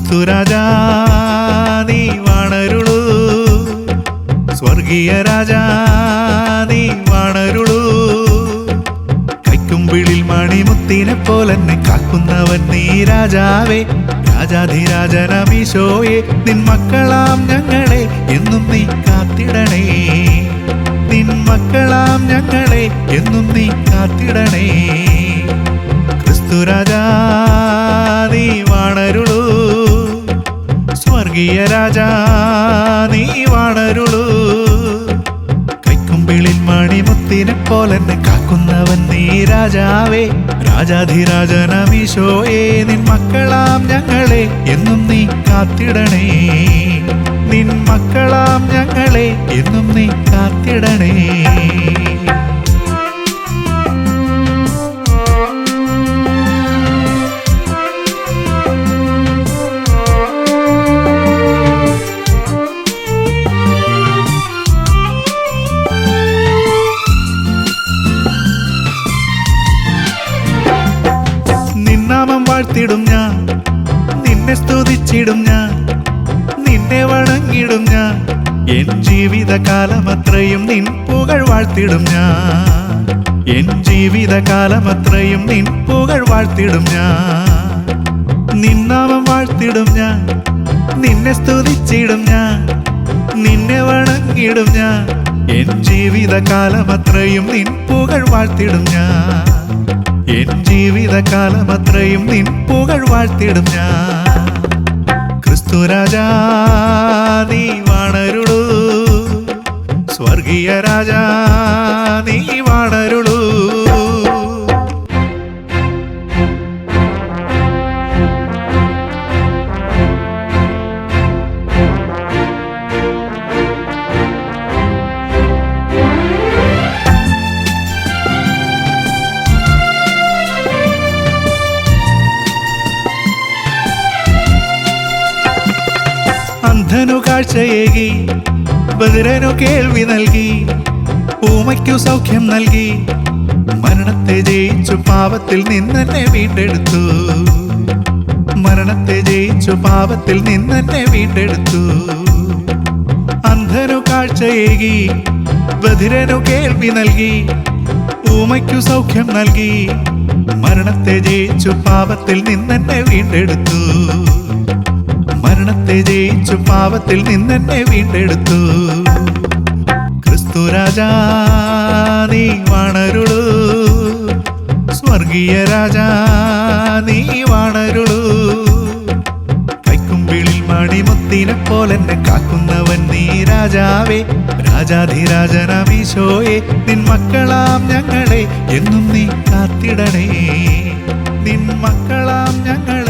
ക്രിസ്തുരാജാ നീ വാണരുളൂ, സ്വർഗീയ രാജാ നീ വാണരുളൂ. കൈക്കുമ്പിളിൽ മണിമുത്തിനെ പോലെന്നെ കാക്കുന്നവൻ നീ രാജാവേ. രാജാധിരാജനമീശോയെ നിൻ മക്കളാം ഞങ്ങളെ എന്നും നീ കാത്തിടണേ. നിൻ മക്കളാം ഞങ്ങളെ എന്നും നീ കാത്തിടണേ. ക്രിസ്തുരാജാ നീ വാണരുളൂ, സ്വർഗീയ രാജാ നീ വാണരുളൂ. കൈക്കുമ്പിളിൽ മണിമുത്തിനെ പോലെന്നെ കാക്കുന്നവൻ നീ രാജാവേ. രാജാധിരാജനമീശോയെ നിൻ മക്കളാം ഞങ്ങളെ എന്നും നീ കാത്തിടണേ. നിൻ മക്കളാം ഞങ്ങളെ എന്നും നീ കാത്തിടണേ. നിന്നാമം വാഴ്ത്തിടും ഞാൻ, നിന്നെ സ്തുതിച്ചിടും ഞാൻ, നിന്നെ വണങ്ങിടും ഞാൻ. എൻ ജീവിതകാലമത്രയും നിൻ പുകഴ് വാഴ്ത്തിടും ഞാൻ. എൻ ജീവിതകാലമത്രയും നിൻ പുകഴ് വാഴ്ത്തിടും ഞാൻ. നിന്നാമം വാഴ്ത്തിടും ഞാൻ, നിന്നെ സ്തുതിച്ചിടും ഞാൻ, നിന്നെ വണങ്ങിടും ഞാൻ. എൻ ജീവിതകാലമത്രയും നിൻ പുകഴ് വാഴ്ത്തിടും ഞാൻ. എൻ ജീവിതകാലമത്രയും നിൻ പുകഴ് വാഴ്ത്തിടും ഞാൻ. ക്രിസ്തുരാജാ നീ വാണരുളൂ, സ്വർഗീയ രാജാ നീ വാണരുളൂ. അന്ധനു കാഴ്ചയേകി, ബധിരനു കേൾവി നൽകി, ഊമയ്ക്കു സൗഖ്യം നൽകി. മരണത്തെ ജയിച്ചു പാപത്തിൽ നിന്നെന്നെ വീണ്ടെടുത്തു. മരണത്തെ ജയിച്ചു പാപത്തിൽ നിന്നെന്നെ വീണ്ടെടുത്തു. അന്ധനു കാഴ്ചയേകി, ബധിരനു കേൾവി നൽകി, ഊമയ്ക്കു സൗഖ്യം നൽകി. മരണത്തെ ജയിച്ചു പാപത്തിൽ നിന്നെന്നെ വീണ്ടെടുത്തു. മരണത്തെ ജയിച്ചു പാപത്തിൽ നിന്നെന്നെ വീണ്ടെടുത്തു. ക്രിസ്തുരാജാ നീ വാണരുളൂ, സ്വർഗീയ രാജാ നീ വാണരുളൂ. കൈക്കുമ്പിളിൽ മണിമുത്തിനെ പോലെന്നെ കാക്കുന്നവൻ നീ രാജാവേ. രാജാധിരാജനമീശോയെ നിൻ മക്കളാം ഞങ്ങളെ എന്നും നീ കാത്തിടണേ. നിൻ മക്കളാം ഞങ്ങളെ